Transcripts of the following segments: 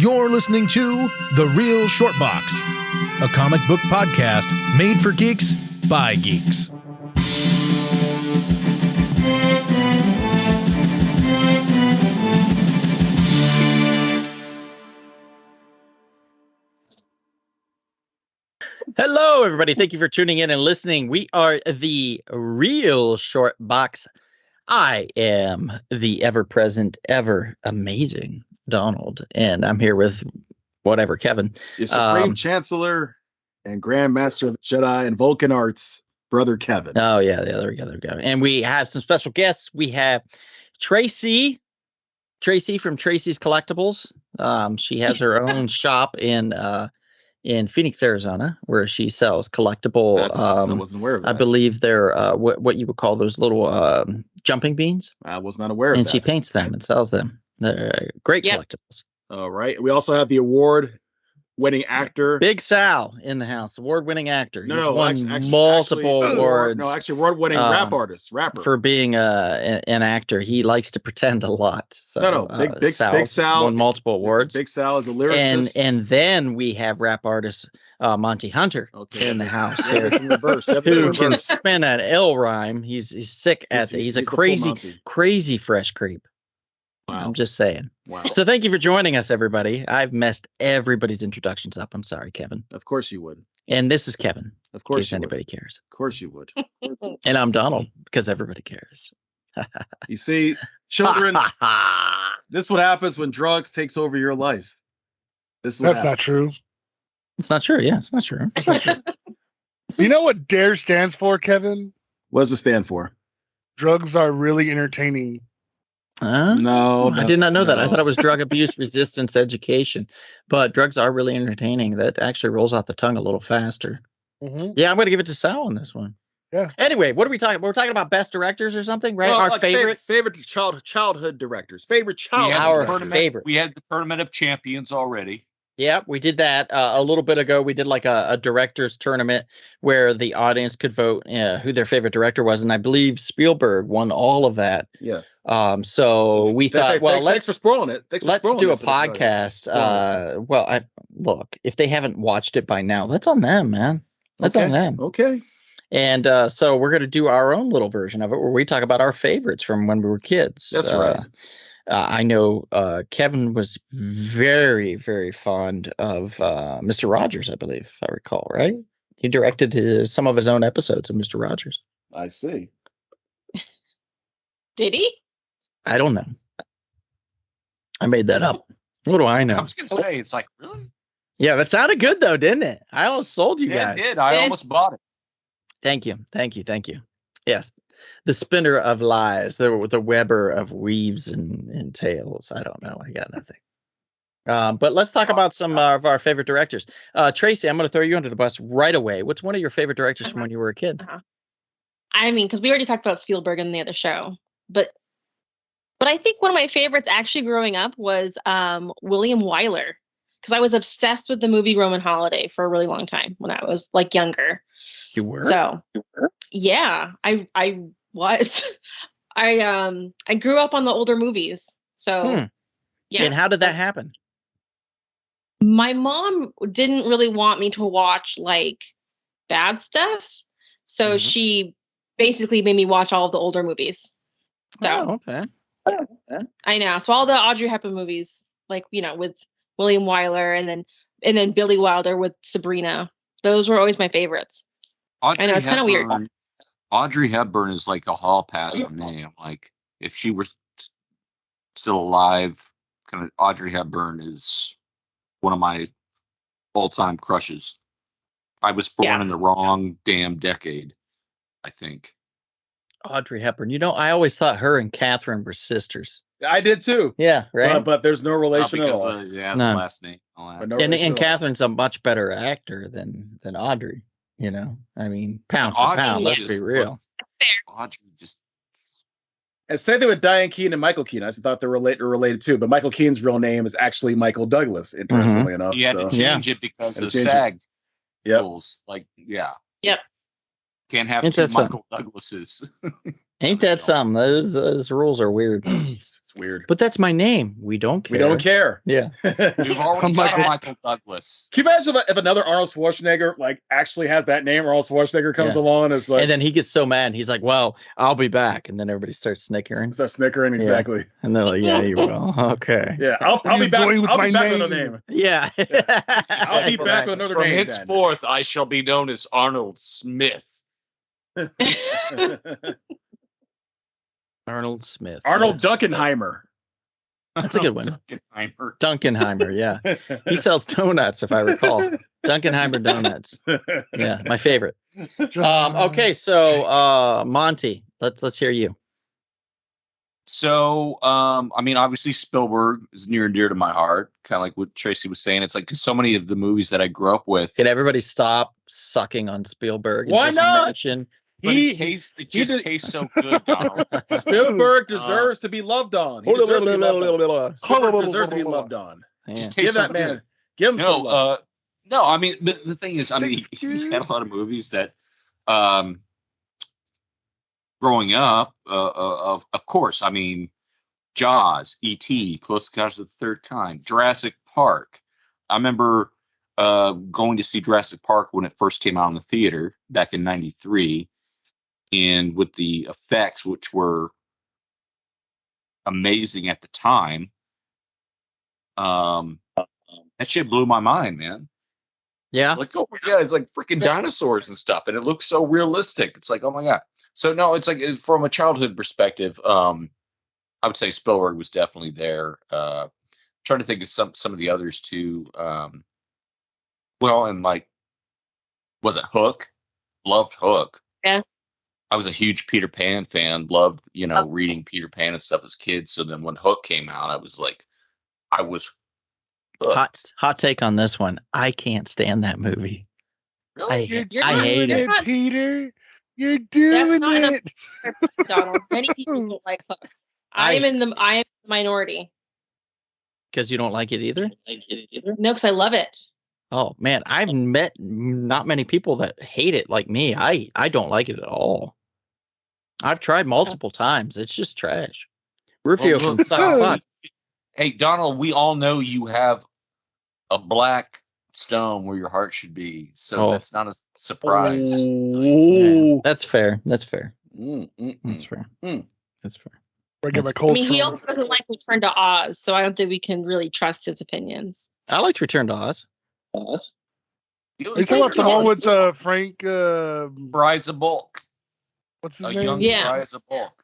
You're listening to The Real Short Box, a comic book podcast made for geeks by geeks. Hello, everybody. Thank you for tuning in and listening. We are The Real Short Box. I am the ever-present, ever-amazing Donald, and I'm here with whatever, Kevin. Your Supreme Chancellor and Grand Master of the Jedi and Vulcan Arts, Brother Kevin. Oh, yeah, there we go. And we have some special guests. We have Tracy from Tracy's Collectibles. She has her own shop in Phoenix, Arizona, where she sells collectible. I wasn't aware of that. I believe they're what you would call those little jumping beans. I was not aware of and that. She paints them and sells them. They're great collectibles. All right. We also have the award-winning actor, Big Sal, in the house. Award-winning actor. He's won actually, multiple awards. Award-winning rapper for being an actor. He likes to pretend a lot. So Big Sal won multiple awards. Big Sal is a lyricist. And then we have rap artist Monty Hunter in the house here, in reverse. who can spin an L rhyme. He's sick at it. He's a crazy fresh creep. Wow. I'm just saying. Wow. So thank you for joining us, everybody. I've messed everybody's introductions up. I'm sorry, Kevin. Of course you would. And this is Kevin. Of course, in case anybody cares. Of course you would. And I'm Donald, because everybody cares. You see, children, this is what happens when drugs takes over your life. That's not true. It's not true. Yeah, it's not true. It's not true. You know what DARE stands for, Kevin? What does it stand for? Drugs are really entertaining. No, I did not know that. I thought it was drug abuse resistance education, but drugs are really entertaining. That actually rolls off the tongue a little faster. Mm-hmm. Yeah, I'm going to give it to Sal on this one. Yeah. Anyway, what are we talking about? We're talking about best directors or something, right? Well, Our favorite childhood directors. our favorite. We had the Tournament of Champions already. Yeah, we did that a little bit ago. We did like a director's tournament where the audience could vote who their favorite director was, and I believe Spielberg won all of that. Yes. So we thought, well, thanks for spoiling it. Let's do a podcast. Look, if they haven't watched it by now, that's on them, man. That's on them. Okay. And so we're going to do our own little version of it where we talk about our favorites from when we were kids. That's right. I know Kevin was very, very fond of Mr. Rogers, I believe, if I recall, right? He directed some of his own episodes of Mr. Rogers. I see. Did he? I don't know. I made that up. What do I know? I was going to say, it's like, really? Yeah, that sounded good, though, didn't it? I almost sold you guys. It did. I almost bought it. Thank you. Yes. The spinner of lies, the Weber of weaves and tales. I don't know. I got nothing. But let's talk about some of our favorite directors. Tracy, I'm going to throw you under the bus right away. What's one of your favorite directors from when you were a kid? I mean, because we already talked about Spielberg in the other show, but I think one of my favorites actually growing up was William Wyler, because I was obsessed with the movie Roman Holiday for a really long time when I was like younger. You were? So, yeah, I was. I grew up on the older movies. So, yeah. And how did that happen? My mom didn't really want me to watch like bad stuff. So she basically made me watch all of the older movies. So, okay. I know. So all the Audrey Hepburn movies, like, with William Wyler and then Billy Wilder with Sabrina. Those were always my favorites. I know, it's kind of weird. Audrey Hepburn is like a hall pass for me. I'm like, if she were still alive, kind of Audrey Hepburn is one of my all-time crushes. I was born in the wrong damn decade, I think. Audrey Hepburn. I always thought her and Catherine were sisters. I did too. Yeah, right. But there's no relation at all. The last name. And Catherine's a much better actor than Audrey. I mean, pound for pound. Let's be real. That's fair. Audrey just. And same thing with Diane Keaton and Michael Keaton. I thought they're related too, but Michael Keaton's real name is actually Michael Douglas. Interestingly enough, he had to change it because of SAG rules. Like, Yep. Can't have two Michael Douglases. Ain't that something? Those rules are weird. It's weird. But that's my name. We don't care. We don't care. Yeah. We've already got Michael Douglas. Can you imagine if another Arnold Schwarzenegger like actually has that name? Arnold Schwarzenegger comes along and it's like, and then he gets so mad. He's like, "Well, I'll be back," and then everybody starts snickering. is that snickering exactly? And they're like, "Yeah, you will." Okay. Yeah, I'll be back. doing with I'll my be back with name? another name. Yeah. I'll be back with another From name. henceforth, I shall be known as Arnold Smith. then. Arnold Smith. Arnold Yes. Dunkenheimer. That's a good one. Dunkenheimer. Dunkenheimer. Yeah. He sells donuts, if I recall. Dunkenheimer donuts. Yeah, my favorite. Okay, so Monty, let's hear you. So, I mean, obviously Spielberg is near and dear to my heart. Kind of like what Tracy was saying. It's like 'cause so many of the movies that I grew up with. Can everybody stop sucking on Spielberg? And Why just not? mention- But He- it he just did- tastes so good, Donald. Spielberg deserves to be loved on. He deserves to be loved on. Spielberg deserves to be loved on. Yeah. Just Give tastes so that man. good. Give him some love. No, I mean, the thing is, I mean, he had a lot of movies that, growing up, of course, I mean, Jaws, E.T., Close Encounters of the Third Kind, Jurassic Park. I remember going to see Jurassic Park when it first came out in the theater back in '93, and with the effects, which were amazing at the time. That shit blew my mind, man. Yeah. Like, oh my god, it's like freaking dinosaurs and stuff, and it looks so realistic. It's like, oh my god. So no, it's like from a childhood perspective, I would say Spielberg was definitely there. Trying to think of some of the others too. Well, and like, was it Hook? Loved Hook. Yeah. I was a huge Peter Pan fan. Loved, reading Peter Pan and stuff as kids. So then when Hook came out, I was hooked. Hot take on this one. I can't stand that movie. Really? You're I not- hate you're it. not- Peter. You're doing not enough- it. Donald. Many people don't like Hook. I am the minority. Because you don't like it either? No, because I love it. Oh man, I've met not many people that hate it like me. I don't like it at all. I've tried multiple times. It's just trash. Rufio Well, from look, Suck Fuck. Hey, Donald, we all know you have a black stone where your heart should be. So Oh. that's not a surprise. Yeah, that's fair. That's fair. That's fair. Mm. That's fair. I get my I cold. mean, he from- also doesn't like Return to Oz, so I don't think we can really trust his opinions. I liked Return to Oz. You Are you talking about the one with Frank? Bryza Bulk, What's a his name? young Yeah. Bryza Bulk.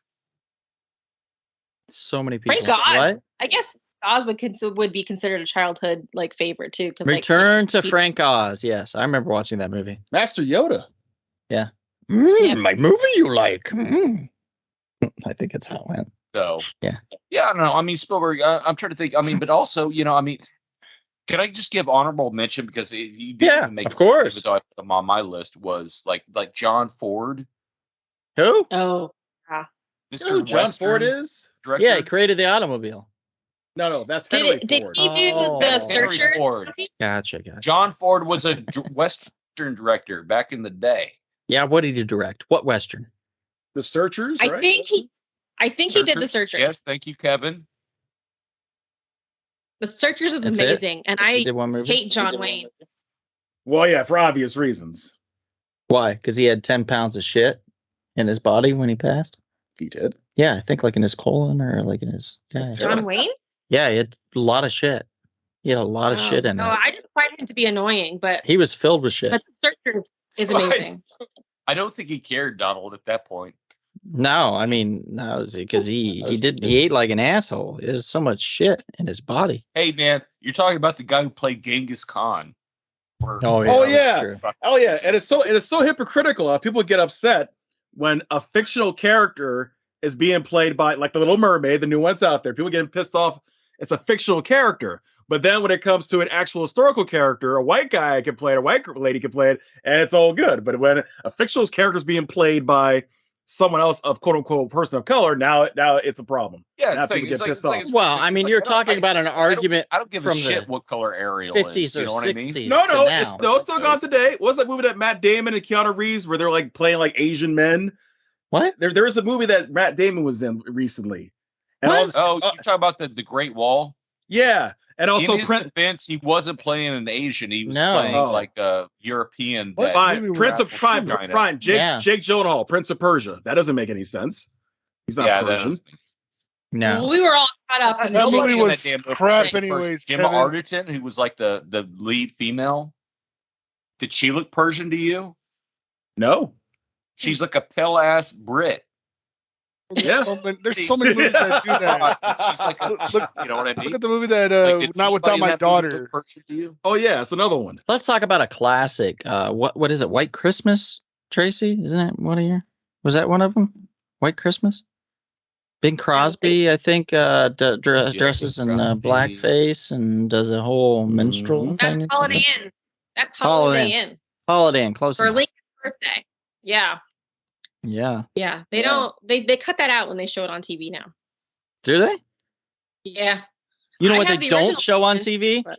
So many people. Frank say- Oz. What? I guess Oz would be considered a childhood favorite too. Cause, Return to he- Frank Oz. Yes, I remember watching that movie. Master Yoda. Yeah. My movie you like. I think that's how it went. So Yeah. I don't know. I mean, Spielberg. I'm trying to think. I mean, but also, I mean, can I just give honorable mention because he didn't Yeah, even make of course. even though I put him on my list was like John Ford, Who? Oh, Mr. You know who John Western Ford is? director. Yeah, he created the automobile. No, that's Henry did Ford. he do Oh. the That's Henry Searchers? Ford. Gotcha. John Ford was a Western director back in the day. Yeah, what did he direct? What Western? The Searchers, I right? think he did the Searchers. Yes, thank you, Kevin. The Searchers is That's it? amazing, and He I did one movie? hate John Wayne. Well, yeah, for obvious reasons. Why? Because he had 10 pounds of shit in his body when he passed? He did. Yeah, I think like in his colon or like in his. Yeah, That's John Wayne? yeah, he had a lot of shit. He had a lot of shit in no, it. I just find him to be annoying, but He was filled with shit. the Searchers is amazing. I don't think he cared, Donald, at that point. No, I mean, no, because he ate like an asshole. There's so much shit in his body. Hey, man, you're talking about the guy who played Genghis Khan. Oh, that's yeah. true. Oh yeah, and it's so hypocritical how people get upset when a fictional character is being played by like the Little Mermaid, the new one's out there. People getting pissed off. It's a fictional character, but then when it comes to an actual historical character, a white guy can play it, a white lady can play it, and it's all good. But when a fictional character is being played by someone else of quote unquote person of color, now it's a problem. Yeah, Now it's like, people it's get like, pissed it's like, off. it's Well, like- I mean, it's you're like, talking about an argument I don't give a from shit the what color Ariel 50s is. You or know what I mean? 60s. No, to it's now. still gone today. What's that movie that Matt Damon and Keanu Reeves where they're like playing like Asian men? What? There was a movie that Matt Damon was in recently. And What? also, Oh, you talk about the Great Wall? yeah, and also in his defense, he wasn't playing an Asian. He was playing Oh. like a European. What? That, fine, movie Prince was of that? fine, China. fine. Jake Yeah. Gyllenhaal, Prince of Persia. That doesn't make any sense. He's not yeah, Persian. No. Well, we were all caught up. in That the movie Jake- was crap Prince of Persia. anyways, Gemma Kevin. Arterton, who was like the lead female. Did she look Persian to you? No. She's like a pale ass Brit. Yeah. There's so many movies that do that. She's like a, Look- you know what I Look mean? at the movie that Like, did Not anybody Without in My that movie look Daughter. Persian to you? Oh yeah, it's another one. Let's talk about a classic. What is it? White Christmas, Tracy? Isn't it one of your? Was that one of them? White Christmas. Bing Crosby, I think, dresses in Crosby. blackface and does a whole minstrel Mhm. thing. That's Holiday Inn. That's Holiday Holiday Inn Holiday Inn, close for enough. Lincoln's birthday. Yeah, Yeah. yeah. They don't. They cut that out when they show it on TV now. Do they? Yeah. You know I what have they the don't original show on version, TV? but-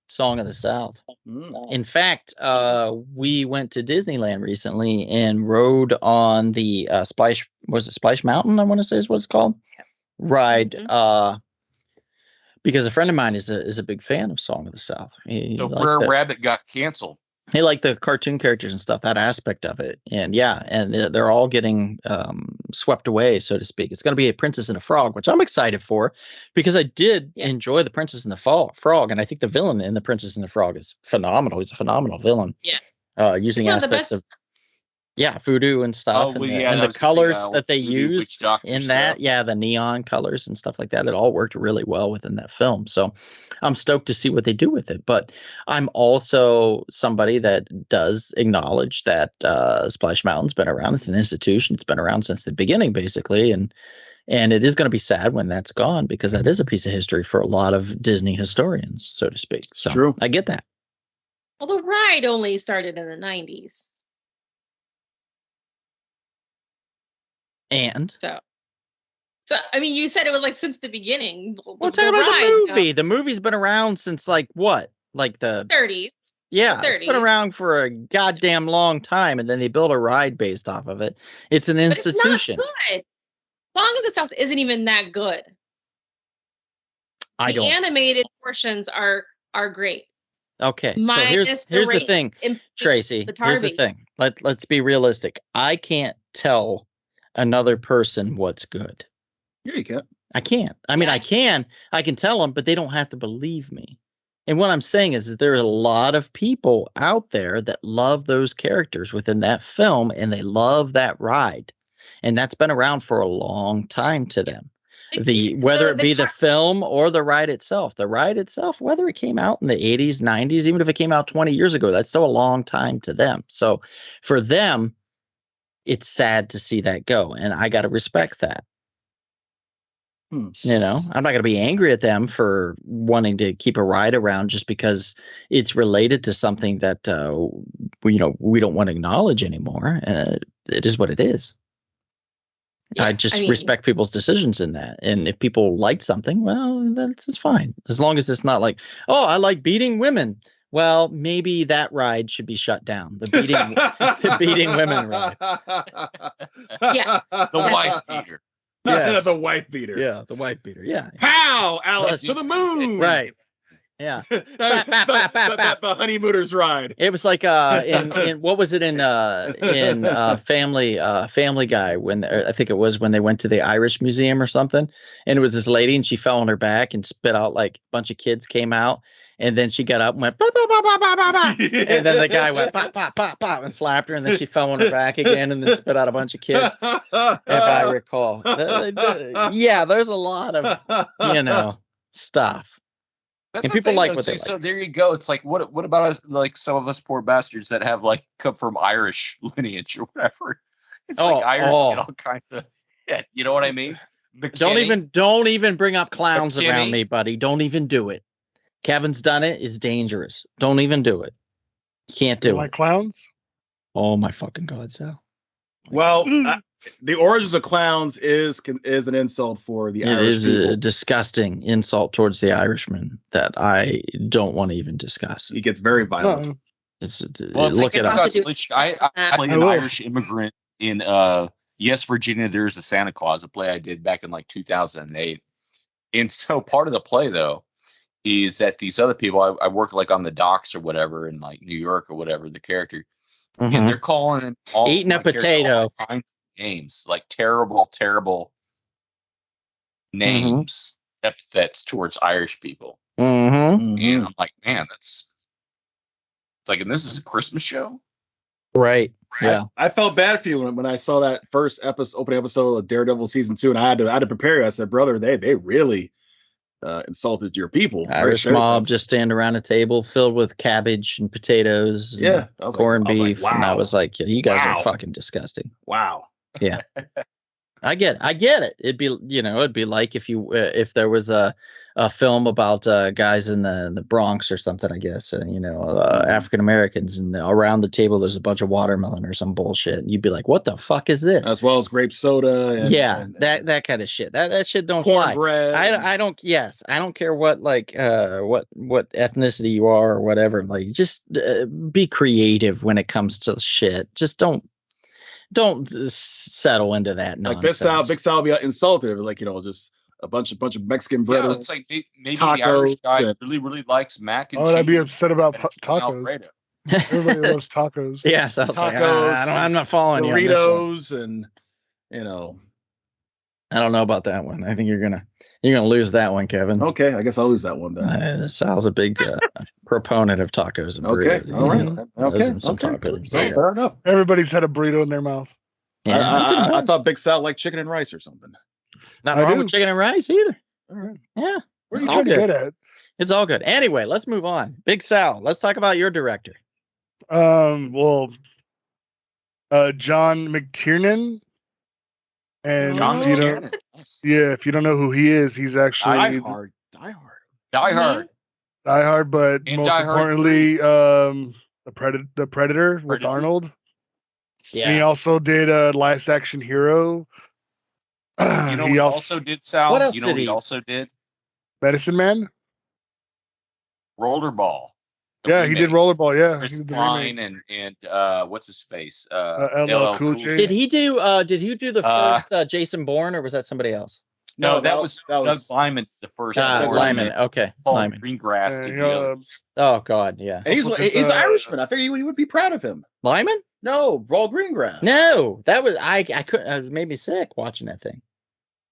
Song of the South. Mm. In fact, we went to Disneyland recently and rode on the Splash. Was it Splash Mountain? I want to say is what it's called. Ride. Mhm. Because a friend of mine is a big fan of Song of the South. He So liked Brer the- Rabbit got canceled. He liked the cartoon characters and stuff, that aspect of it. And yeah, and they're all getting swept away, so to speak. It's going to be a Princess and a Frog, which I'm excited for because I did Yeah. enjoy the Princess and the Frog. And I think the villain in the Princess and the Frog is phenomenal. He's a phenomenal villain. Yeah. Using He's one of the aspects of voodoo and stuff, Oh, and well, the, yeah, and I the was gonna say, colors that they voodoo used witch doctor in stuff. that, yeah, the neon colors and stuff like that, it all worked really well within that film. So I'm stoked to see what they do with it. But I'm also somebody that does acknowledge that Splash Mountain's been around. It's an institution. It's been around since the beginning, basically, and it is going to be sad when that's gone because that is a piece of history for a lot of Disney historians, so to speak. So True. I get that. Well, the ride only started in the 90s. And So I mean, you said it was like since the beginning. we're talking about the movie. The movie's been around since like what? Like the 30s. yeah, it's been 30s. around for a goddamn long time, and then they built a ride based off of it. It's an But it's not institution. good. Song of the South isn't even that good. I The don't. animated portions are great. Okay, so minus here's the the thing, Tracy. Here's the thing. Let's be realistic. I can't tell another person what's good. Yeah, you can. I can't. I mean, Yeah. I can tell them, but they don't have to believe me. And what I'm saying is that there are a lot of people out there that love those characters within that film and they love that ride. And that's been around for a long time to them. Whether it be the film or the ride itself, whether it came out in the 80s, 90s, even if it came out 20 years ago, that's still a long time to them. So for them, it's sad to see that go. And I got to respect that. Hmm. You know, I'm not going to be angry at them for wanting to keep a ride around just because it's related to something that, we don't want to acknowledge anymore. It is what it is. I just respect people's decisions in that. And if people like something, well, that's just fine. As long as it's not like, oh, I like beating women. Well, maybe that ride should be shut down. The beating women ride. Yeah. The wife beater. Yes. The wife beater. Yeah, the wife beater. Yeah. Pow, Alice Yes. to the moon. Right. Yeah. The honeymooners ride. It was like in what was it in Family Guy when I think it was when they went to the Irish Museum or something, and it was this lady and she fell on her back and spit out like a bunch of kids came out, and then she got up and went bah, bah, bah, bah, bah, bah, bah. And then the guy went pop pop pop pop and slapped her, and then she fell on her back again and then spit out a bunch of kids. If I recall, yeah, there's a lot of stuff. That's And the people thing, like though. what they So there you go. It's like what about us, like some of us poor bastards that have like come from Irish lineage or whatever? It's like Irish get all kinds of shit. You know what I mean? Don't even bring up clowns McKinney. around me, buddy. Don't even do it. Kevin's done it. It's dangerous. Don't even do it. You can't do Like it. clowns? Oh my fucking God, Sal. Well, the origins of clowns is an insult for the It Irish is people. a disgusting insult towards the Irishman that I don't want to even discuss. He gets very violent. No. It's Well, look it up. have to do- I played I an will. Irish immigrant in Yes, Virginia, there's a Santa Claus, a play I did back in like 2008. And so part of the play, though, is that these other people, I work like on the docks or whatever in like New York or whatever, the character, and they're calling him all Eating a my character, potato. all kinds of names, like terrible, terrible names, epithets towards Irish people. Mm-hmm. And I'm like, man, it's like, and this is a Christmas show? Right. Yeah. I felt bad for you when I saw that first opening episode of Daredevil season 2, and I had to prepare you. I said, brother, they really insulted your people. Irish mob just stand around a table filled with cabbage and potatoes. And Yeah, I was corned like, beef. wow. And I was like, you guys Wow. are fucking disgusting. Wow. Yeah. I get it. It'd be like if there was a film about guys in the Bronx or something, I guess, African Americans, and around the table there's a bunch of watermelon or some bullshit. And you'd be like, what the fuck is this? As well as grape soda. And, that kind of shit. That shit don't fly. cornbread. I don't care what what ethnicity you are or whatever. Like, just be creative when it comes to shit. Just don't settle into that like nonsense. Big Sal be insulted. It was like, just a bunch of Mexican bread. Yeah, it's like maybe the tacos Irish guy and- really likes mac and Why cheese. would I be upset about and chicken tacos? Alfredo. Everybody loves tacos. Yes, I was like, Tacos, I'm not following you on this one. Doritos, and I don't know about that one. I think you're gonna lose that one, Kevin. okay, I guess I'll lose that one then. Sal's a big proponent of tacos and Okay, burritos. all right. Those Okay, are some popular So, stuff. fair enough. Everybody's had a burrito in their mouth. Yeah, I thought Big Sal liked chicken and rice or something. not I wrong do. with chicken and rice either. All right. Yeah, What are it's you all trying to good. get at? It's all good. Anyway, let's move on. Big Sal, let's talk about your director. Well, John McTiernan, and John you know, McTiernan. Nice. yeah, if you don't know who he is, he's actually Die Hard. Die Hard. Die Hard, but And most Die Hard importantly, the Predator with Predator. Arnold. And he Yeah. also did Last Action Hero. You know, he he also also did Sal. What else You know, did what he he- also did Medicine Man. Rollerball. the Yeah, he did remake. Rollerball. Yeah, he Chris did the Klein remake. and what's his face? LL Cool J. Did he do the Uh, first Jason Bourne, or was that somebody else? No, that was Doug Lyman, the first. Doug one. Lyman. Okay, Paul Lyman. Greengrass to Yeah, the Oh God, yeah. And he's Look at he's the- Irishman. I figured you would be proud of him. Lyman? No, Paul Greengrass. No, that was I couldn't. It made me sick watching that thing.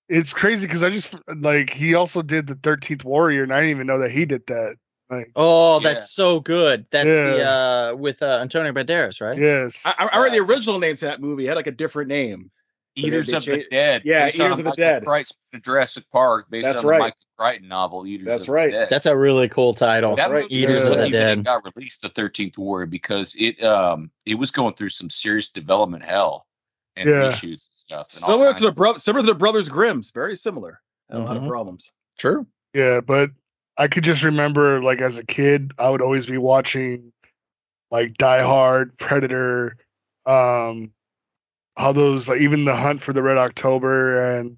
It's crazy because I just like he also did the 13th Warrior, and I didn't even know that he did that. Like, Oh, Yeah. that's so good. That's the with Antonio Banderas, right? yes, I read the original name to that movie. It had like a different name. Eaters They of the cha- Dead. Yeah, based Eaters on of the Michael Dead. Crichton's Jurassic Park, based That's on right. the Michael Crichton novel Eaters That's of right. the Dead. That's a really cool title. That right. movie Eaters was of the lucky that Dead. it got released, the 13th Warrior, because it was going through some serious development hell and Yeah. issues and stuff. And all Similar kinds to the Brothers Grimm's. Very similar. Had a lot of Mhm. problems. True. yeah, but I could just remember like as a kid, I would always be watching like Die Hard, Predator, how those like even The Hunt for the Red October, and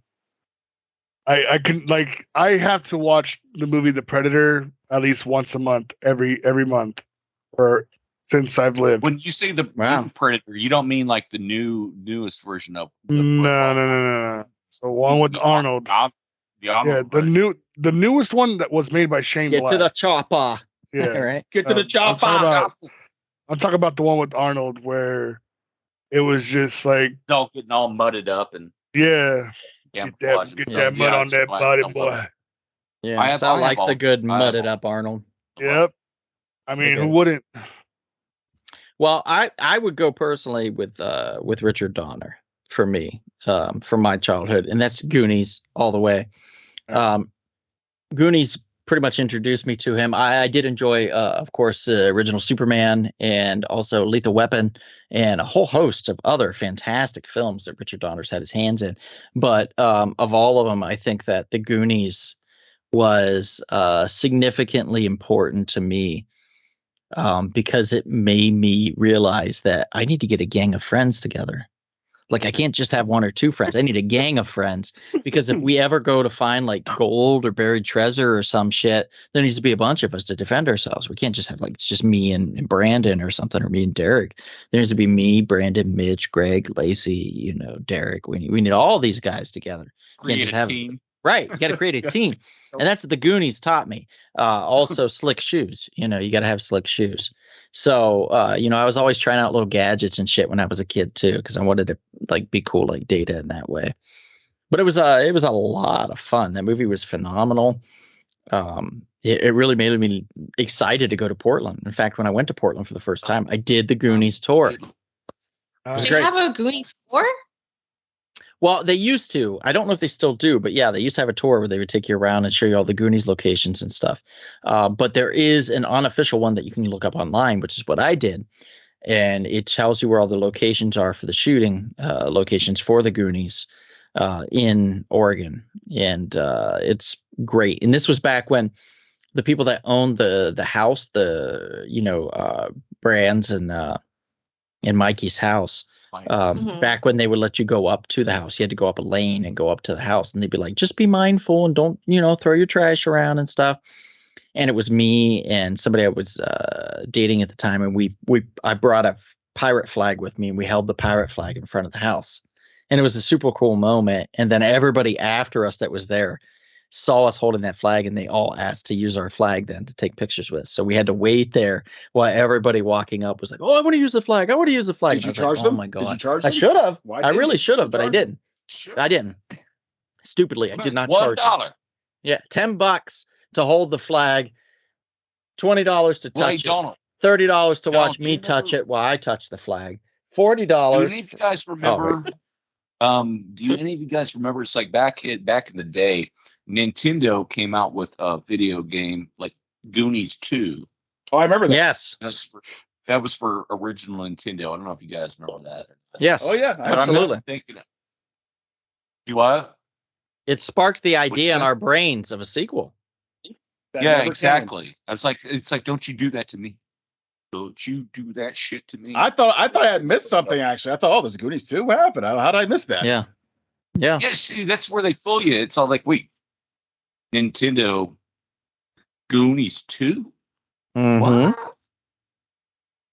I can like I have to watch the movie The Predator at least once a month, every month, or since I've lived. When you say the Wow. mutant Predator, you don't mean like the newest version of the No. The one with Arnold. The Arnold Yeah, version. the newest one that was made by Shane Get Black. to the chopper. yeah. right. Get to the I'm chopper. talking about- I'm talking about the one with Arnold where it was just like, It's all getting all mudded up and yeah, camouflage. get and that stuff. mud Yeah, on it's that like- body, I love boy. it. Yeah. I have Sal all- likes a good I have mudded all. up Arnold. Yep. I mean, Okay. who wouldn't? Well, I would go personally with Richard Donner for me, from my childhood, and that's Goonies all the way. Goonies pretty much introduced me to him. I did enjoy, of course, original Superman and also Lethal Weapon and a whole host of other fantastic films that Richard Donner's had his hands in. But of all of them, I think that the Goonies was significantly important to me. Because it made me realize that I need to get a gang of friends together. Like I can't just have one or two friends. I need a gang of friends because if we ever go to find like gold or buried treasure or some shit, there needs to be a bunch of us to defend ourselves. We can't just have like it's just me and Brandon or something, or me and Derek. There needs to be me, Brandon, Mitch, Greg, Lacey, Derek. We need all these guys together. Create just a have- team. Right. You got to create a team. And that's what the Goonies taught me. Also slick shoes. You got to have slick shoes. So, I was always trying out little gadgets and shit when I was a kid too, because I wanted to like be cool like Data in that way. But it was a lot of fun. That movie was phenomenal. It really made me excited to go to Portland. In fact, when I went to Portland for the first time, I did the Goonies tour. It was They great. have a Goonies tour? Well, they used to. I don't know if they still do, but yeah, they used to have a tour where they would take you around and show you all the Goonies locations and stuff. But there is an unofficial one that you can look up online, which is what I did. And it tells you where all the locations are for the shooting locations for the Goonies in Oregon. And it's great. And this was back when the people that owned the house, Brands and Mikey's house, Mhm. back when they would let you go up to the house. You had to go up a lane and go up to the house, and they'd be like, just be mindful and don't throw your trash around and stuff. And it was me and somebody I was dating at the time, and I brought a pirate flag with me, and we held the pirate flag in front of the house, and it was a super cool moment. And then everybody after us that was there saw us holding that flag, and they all asked to use our flag then to take pictures with. So we had to wait there while everybody walking up was like, "Oh, I want to use the flag. I want to use the flag." Did you And I was charge like, them? Oh my Did you god! charge I them? should have. Why I didn't really you? should have, but I Charge them. didn't. I didn't. Stupidly, I did not charge them. $1. Yeah, $10 to hold the flag, $20 to Well, hey, touch it, Donald, $30 to watch Donald, do me you touch remember- it while I touch the flag, do $40. any of you guys remember? Do any of you guys remember? It's like back in the day, Nintendo came out with a video game like Goonies 2. Oh, I remember that. Yes, That was for original Nintendo. I don't know if you guys remember that. yes. Oh yeah, But I'm Absolutely. not thinking. Do I? It sparked the idea in that? our brains of a sequel. That Yeah, never came. exactly. I was like, it's like, don't you do that to me? Don't you do that shit to me? I thought I had missed something actually. I thought, oh, there's Goonies too. What happened? How did I miss that? Yeah. Yeah. Yeah, see, that's where they fool you. It's all like, wait, Nintendo Goonies 2? Mhm. What?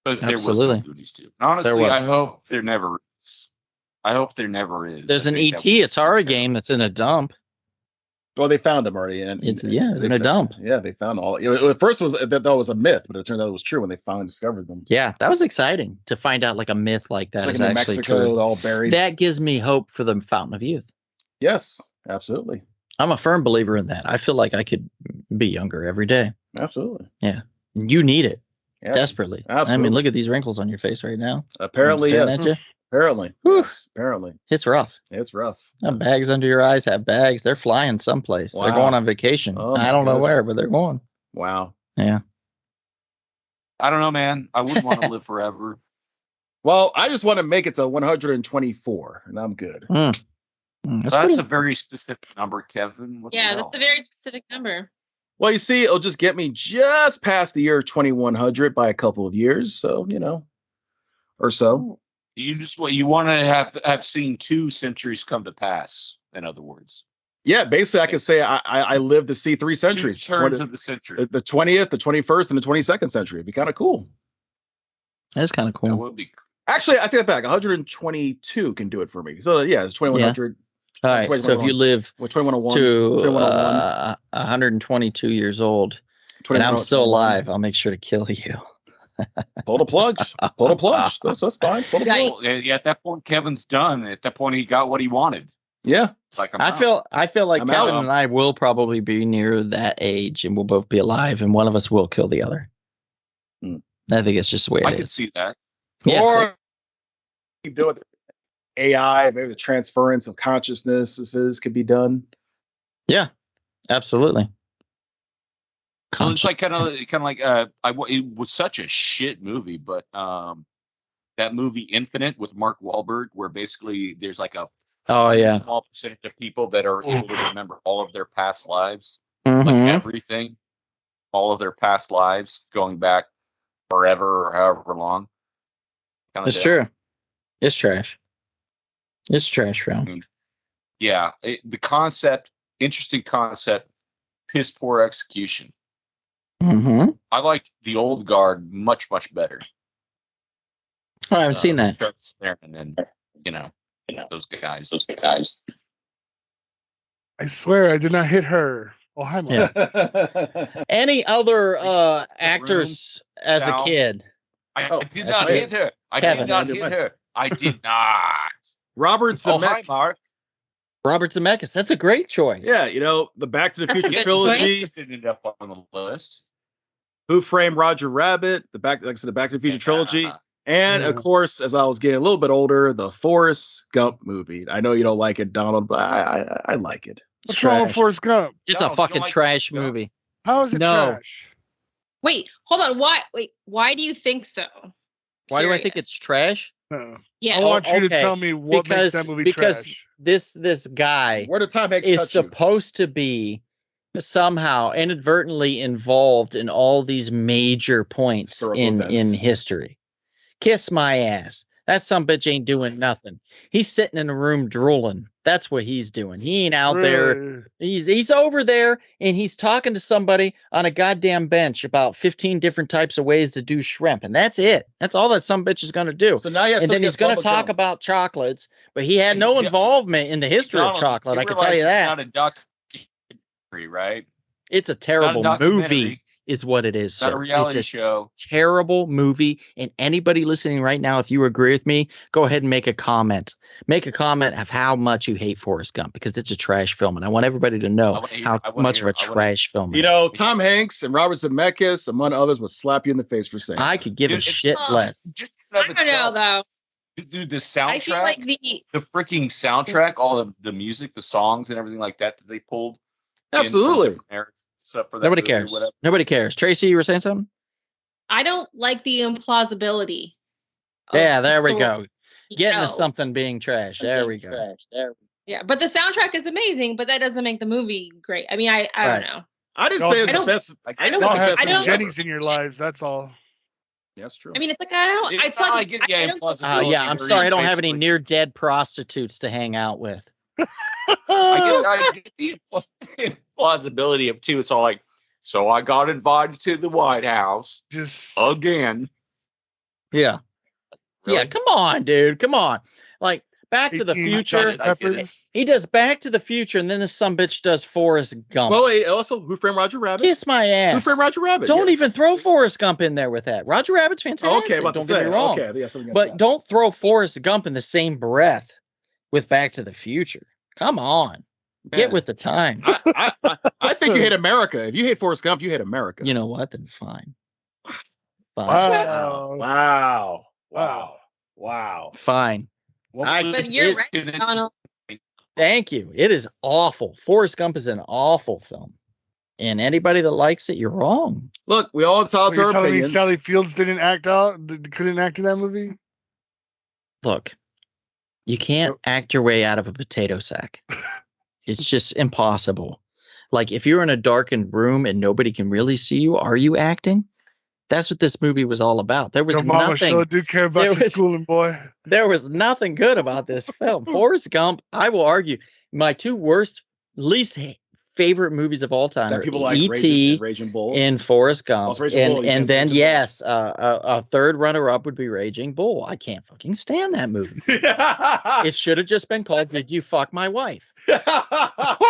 But there was Absolutely. no Goonies 2. Honestly, was. I hope there never is. I hope there never is. There's I an think that ET was Atari terrible. game that's in a dump. Well, they found them already, and It's in they a dump. Yeah, they found all. At first, that was a myth, but it turned out it was true when they finally discovered them. Yeah, that was exciting to find out like a myth like that It's is like in New actually Mexico, true. all buried. That gives me hope for the Fountain of Youth. Yes, absolutely, I'm a firm believer in that. I feel like I could be younger every day. absolutely. You need it Yes. desperately. I Absolutely. mean, look at these wrinkles on your face right now. Apparently, I'm yes. staring at you. Apparently, Whew. yes. Apparently, It's rough. it's rough. Bags under your eyes have bags. They're flying someplace. They're Wow. going on vacation. Oh, I my don't know goodness. where, but they're going. Wow. Yeah. I don't know, man. I wouldn't want to live forever. Well, I just want to make it to 124, and I'm good. That's That's pretty- a very specific number, Kevin. What the Yeah, hell? that's a very specific number. Well, you see, it'll just get me just past the year 2100 by a couple of years, so or so. You just what you want to have seen 2 centuries come to pass. In other words, Yeah, basically, I could say I lived to see 3 centuries: 2 turns of the century. the 20th, the 21st, and the 22nd century. It'd be kind of cool. That's kind of That cool. would be. Actually, I take that back. 122 can do it for me. So yeah, it's 2100. All right. So if 2101. you live Well, 2101 to 2101, 122 years old and 2101. I'm still alive, I'll make sure to kill you. Pull the plug. Pull the plug. That's fine. Pull the Yeah. plug. Well, yeah, at that point, Kevin's done. At that point, he got what he wanted. Yeah. It's like I feel like I'm Kevin out. and I will probably be near that age, and we'll both be alive, and one of us will kill the other. Hmm. I think it's just the way I it can is. see that. Yeah, it's Or like- you do it. AI, maybe the transference of consciousnesses could be done. yeah, absolutely. Well, it's like kind of like it was such a shit movie, but that movie Infinite with Mark Wahlberg, where basically there's like a Oh yeah. small percentage of people that are able to remember all of their past lives, like Mhm. everything, all of their past lives going back forever or however long. Kinda It's deal. true. It's trash. It's a trash film. Yeah, the concept, interesting concept, piss poor execution. Mm-hmm. I liked The Old Guard much better. I haven't seen that. Charlize Theron and those guys. I swear I did not hit her. Oh, hi, Mark. Yeah. Any other actors as a Sal. kid? I Oh, did that's not right. hit her. I Kevin. did not hit her. I did not. Robert Oh, hi, Zemeckis. Mark. Robert Zemeckis. That's a great choice. Yeah, the Back to the That's a Future good trilogy, choice. Didn't end up on the list. Who Framed Roger Rabbit, the Back to the Future trilogy, and of Yeah. course, as I was getting a little bit older, the Forrest Gump movie. I know you don't like it, Donald, but I like it. It's What's wrong with trash. Forrest Gump? It's No, a you fucking don't like trash Forrest Gump? movie. How is it No. trash? Wait, hold on. Why do you think so? Why do I think Curious. it's trash? No. Yeah. I want you to okay. tell me what makes that movie Because trash. this guy Where did Tom Hanks is touch you? supposed to be somehow inadvertently involved in all these major points Historical in events. history. Kiss my ass. That sumbitch ain't doing nothing. He's sitting in a room drooling. That's what he's doing. He ain't out there. Really? He's over there and he's talking to somebody on a goddamn bench about 15 different types of ways to do shrimp. And that's it. That's all that sumbitch is going to do. So now you have And then something he's going to against talk Bubba Gump. about chocolates, but he had no Yeah. involvement in the history of Donald, chocolate. I can tell realize you it's that. not a documentary, right? It's a It's not a terrible documentary. movie is what it is. It's not a Sir. reality It's a show. terrible movie. And anybody listening right now, if you agree with me, go ahead and make a comment. Make a comment of how much you hate Forrest Gump because it's a trash film. And I want everybody to I know wanna hear- how I wanna much hear- of a I wanna- trash film it You is. know, Tom Hanks and Robert Zemeckis, among others, would slap you in the face for saying I that. could give a Dude, it's- shit Oh, less. Just in I and don't of know itself, though. dude, the I feel soundtrack, like the freaking soundtrack, all the music, the songs, and everything like that they pulled. in from Absolutely. different eras, stuff for that Nobody movie or cares. whatever. Nobody cares. Tracy, you were saying something? I don't like the implausibility. of Yeah, the there we story go. Getting to itself. something being trash. There we go. Yeah, but the soundtrack is amazing, but that doesn't make the movie great. I mean, I Right. don't know. I didn't Y'all- say it's I the don't- best. I I guess didn't Y'all say have it's the some best. Jennies in your lives. That's all. That's true. I mean, it's like I don't. I feel like get I don't- implausibility. Yeah, I'm where sorry. I he's don't have any basically- near dead prostitutes to hang out with. I get the implausibility of too. It's all like, so I got invited to the White House Just again. Yeah. Really? Yeah, come on, dude. Come on. Like Back to the 18 Future. I get it. peppers. He does Back to the Future, and then this sumbitch does Forrest Gump. Well, wait, also, Who Framed Roger Rabbit? Kiss my Who ass. Framed Roger Rabbit? Don't Yeah. even throw Forrest Gump in there with that. Roger Rabbit's fantastic. Okay, about don't to get say. me wrong. Okay, yeah, something against But that. don't throw Forrest Gump in the same breath with Back to the Future. Come on. Get Man. with the time. I think you hate America. If you hate Forrest Gump, you hate America. You know what? Then fine. Fine. Wow. Wow. Wow. Wow. Fine. But you're right, Donald. Thank you. It is awful. Forrest Gump is an awful film. And anybody that likes it, you're wrong. Look, we all entitled So to you're our telling me opinions. Sally Fields couldn't act in that movie? Look, you can't act your way out of a potato sack. It's just impossible. Like if you're in a darkened room and nobody can really see you, are you acting? That's what this movie was all about. There was Your mama nothing. sure do care about there your was- schooling, boy. There was nothing good about this film. Forrest Gump, I will argue, my two least favorite movies of all time that are people like E.T. Raging Bull. and Forrest Gump. Also Raging Bull, you And can't say then, Raging Bull. yes, a third runner-up would be Raging Bull. I can't fucking stand that movie. It should have just been called Did You Fuck My Wife?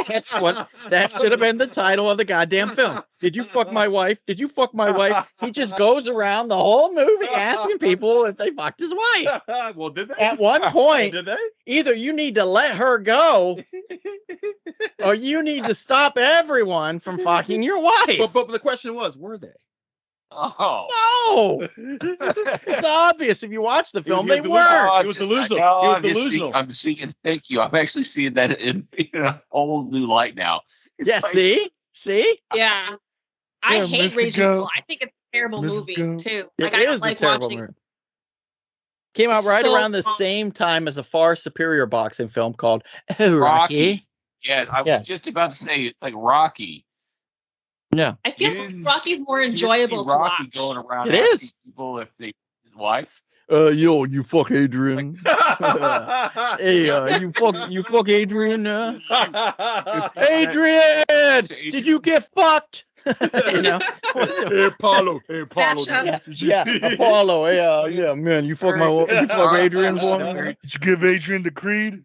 That's what that should have been the title of the goddamn film. Did you fuck my wife? Did you fuck my wife? He just goes around the whole movie asking people if they fucked his wife. Well, did they? At one point, Did they? either you need to let her go or you need to stop everyone from fucking your wife. But the question was, were they? Oh. No, it's obvious if you watch the film, was they delusional. weren't. He was Just- delusional. no, He was I'm just seeing- delusional. I'm seeing. Thank you. I'm actually seeing that in a whole new light now. It's Yeah, like- see? Yeah. I Yeah, hate Mr. Raging Gump. Bull. I think it's a terrible Mrs. movie Gump. too. It Like I don't is like a terrible watching. movie. Came out It's right so around the long. same time as a far superior boxing film called Oh, Rocky. Rocky. Yes, I was Yes. just about to say it's like Rocky. Yeah. I feel You like didn't Rocky's more You didn't see enjoyable to Rocky watch. going around It asking is. people if they his wife. Yo, you fuck Adrian. Hey, you fuck Adrian. Adrian, did you get fucked? You know. Hey, Apollo. Yeah, Apollo. Yeah, man, you fuck Adrian for me. Did you give Adrian the Creed?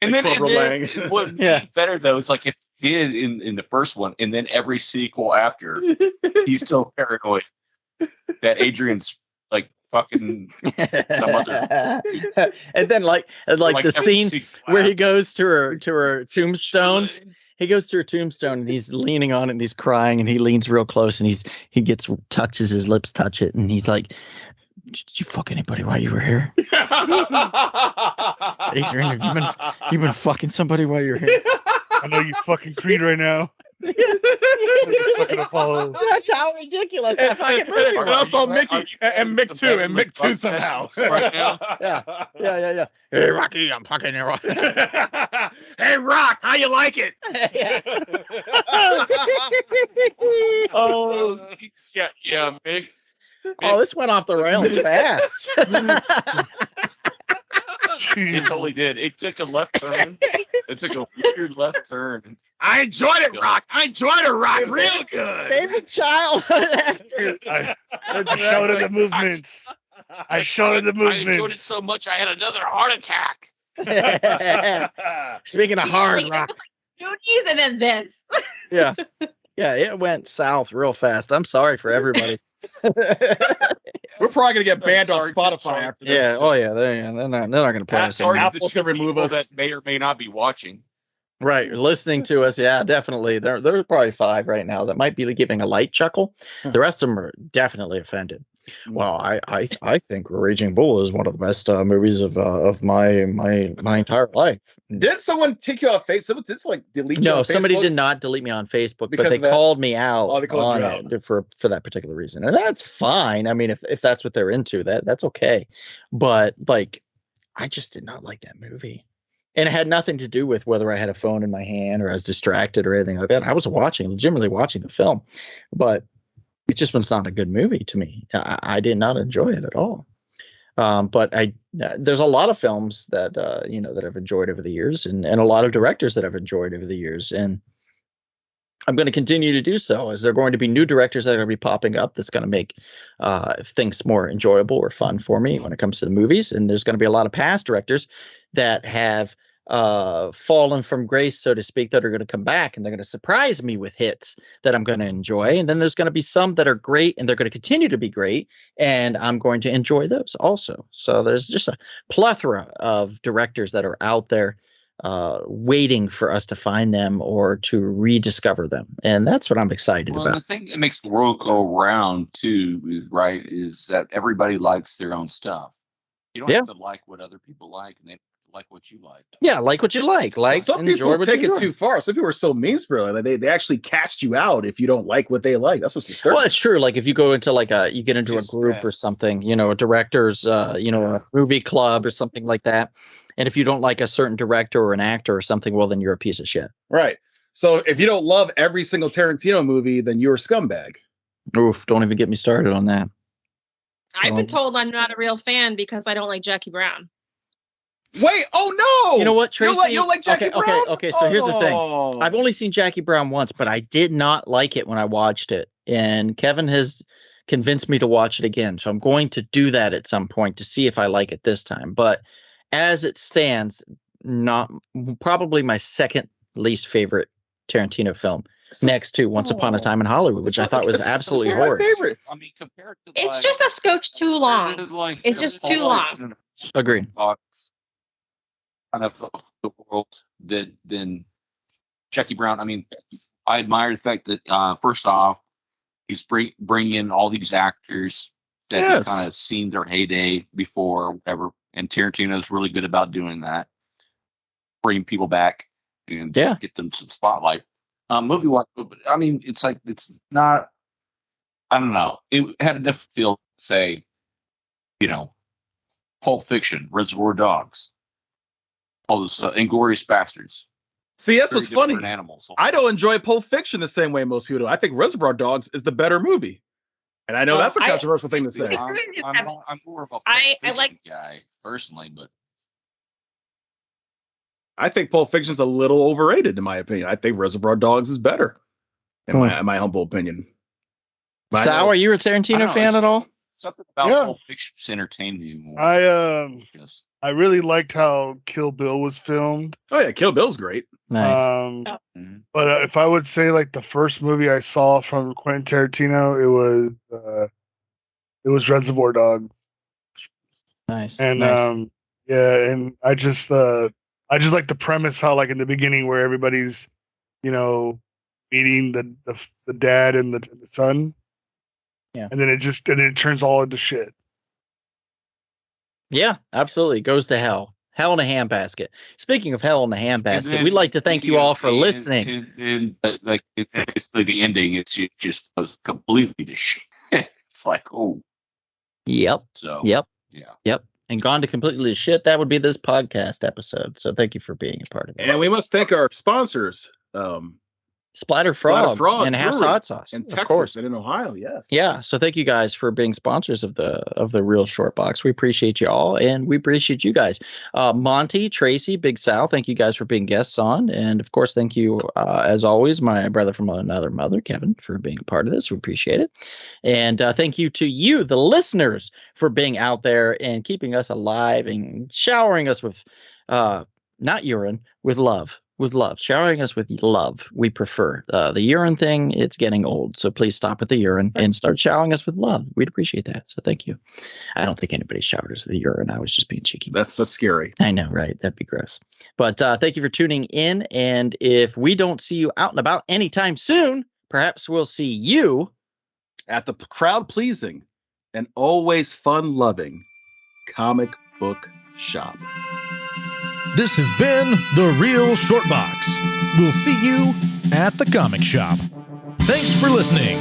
And then, Cobra Lang. what would be better though is like if he did in the first one, and then every sequel after, he's still paranoid that Adrian's like fucking some other. And then like the every scene sequel where he after. goes to her tombstone. He goes to her tombstone and he's leaning on it and he's crying and he leans real close and touches his lips, touch it, and he's like, "Did you fuck anybody while you were here? Adrian, have you been fucking somebody while you're here?" I know you fucking Creed right now. Fucking Apollo. That's how ridiculous that fucking movie And was. also Mickey and Mick too, and Mick too Fuck somehow. sessions right now. Yeah. Hey Rocky, I'm fucking you. Hey Rock, how you like it? Oh, yeah, Mick. Oh, this went off the rails fast. It totally did. It took a left turn. It took a weird left turn. I enjoyed it, Rock. I enjoyed it, Rock, real good. Favorite childhood actors. I showed her the movements. I showed her the I enjoyed it movements. so much I had another heart attack. Speaking of hard rock, Goonies and then this. yeah, it went south real fast. I'm sorry for everybody. We're probably gonna get banned on Sorry, Spotify sorry. after this. Yeah, oh yeah, they're not gonna play us Sorry anymore. to the Apple's two gonna remove people us. that may or may not be watching. Right, listening to us, yeah, definitely. There are probably 5 right now that might be giving a light chuckle. The rest of them are definitely offended. Well, I think Raging Bull is one of the best movies of my entire life. Did someone take you off Facebook? Did someone delete you No, on somebody Facebook? did not delete me on Facebook, Because but they of that? called me out Oh, they called on you out. it for that particular reason, and that's fine. I mean, if that's what they're into, that's okay. But like, I just did not like that movie, and it had nothing to do with whether I had a phone in my hand or I was distracted or anything like that. I was legitimately watching the film, but it just was not a good movie to me. I did not enjoy it at all. But there's a lot of films that that I've enjoyed over the years, and a lot of directors that I've enjoyed over the years, and I'm going to continue to do so, as there are going to be new directors that are going to be popping up that's going to make things more enjoyable or fun for me when it comes to the movies. And there's going to be a lot of past directors that have fallen from grace, so to speak, that are going to come back and they're going to surprise me with hits that I'm going to enjoy. And then there's going to be some that are great and they're going to continue to be great, and I'm going to enjoy those also. So there's just a plethora of directors that are out there waiting for us to find them or to rediscover them, and that's what I'm excited Well, about. the thing that makes the world go round too, right, is that everybody likes their own stuff. You don't have to like what other people like, and they like what you like. Yeah, like what you like. Some enjoy people what take you it enjoy. too far. Some people are so mean-spirited. Like they actually cast you out if you don't like what they like. That's what's disturbing. Well, it's true. Like if you go into you get into a Just group or stress. something, a director's, a movie club or something like that. And if you don't like a certain director or an actor or something, well, then you're a piece of shit. Right. So if you don't love every single Tarantino movie, then you're a scumbag. Oof, don't even get me started on that. I've been told I'm not a real fan because I don't like Jackie Brown. Wait, oh no! You know what, Tracy? You don't like Jackie Brown? Okay, so here's the thing. Oh. I've only seen Jackie Brown once, but I did not like it when I watched it. And Kevin has convinced me to watch it again. So I'm going to do that at some point to see if I like it this time. But as it stands, not probably my second least favorite Tarantino film, next to Once Upon a Time in Hollywood, which I thought was absolutely one of my horrid. favorite. I mean, compared to It's just a scotch too long. It's just too long. Agreed. Kind of the world than Jackie Brown. I mean, I admire the fact that first off, he's bringing in all these actors that Yes. have kind of seen their heyday before or whatever. And Tarantino's really good about doing that, bringing people back and get them some spotlight. Movie wise, I mean, it's not. I don't know. It had a different feel. Say, Pulp Fiction, Reservoir Dogs, all those Inglourious Bastards. See, that's Very what's funny. different animals. I don't enjoy Pulp Fiction the same way most people do. I think Reservoir Dogs is the better movie. And I know that's a I- controversial thing to say. I'm more of a I Pulp like- Fiction guy personally, but I think Pulp Fiction's a little overrated, in my opinion. I think Reservoir Dogs is better, in my humble opinion. But I Sal, know- are you a I Tarantino don't know, fan it's at just all? something about Yeah. Pulp Fiction's entertaining me more. Yes. I really liked how Kill Bill was filmed. Oh yeah, Kill Bill's great. Nice. Mhm. But if I would say like the first movie I saw from Quentin Tarantino, it was Reservoir Dogs. Nice. And nice. yeah, and I just like the premise how like in the beginning where everybody's, meeting the dad and the son. Yeah. And then it turns all into shit. Yeah, absolutely. Goes to hell. Hell in a handbasket. Speaking of hell in a handbasket, And we'd like to thank you all for listening. And like it's basically the ending. It just goes completely to shit. It's like, oh, Yep. so Yep. yeah. Yep. And gone to completely to shit. That would be this podcast episode. So thank you for being a part of it. And we must thank our sponsors, Splatter Frog, Frog and House Brewery Hot Sauce. in of Texas course. and in Ohio. Yes. Yeah. So thank you guys for being sponsors of the Real Short Box. We appreciate you all, and we appreciate you guys. Monty, Tracy, Big Sal, thank you guys for being guests on, and of course, thank you as always, my brother from another mother, Kevin, for being a part of this. We appreciate it, and thank you to you, the listeners, for being out there and keeping us alive and showering us with, not urine, with love. With love, showering us with love. We prefer the urine thing. It's getting old, so please stop with the urine and start showering us with love. We'd appreciate that. So thank you. I don't think anybody showered us with the urine. I was just being cheeky. That's scary. I know, right? That'd be gross. But thank you for tuning in. And if we don't see you out and about anytime soon, perhaps we'll see you At the crowd pleasing and always fun loving comic book shop. This has been The Real Short Box. We'll see you at the comic shop. Thanks for listening.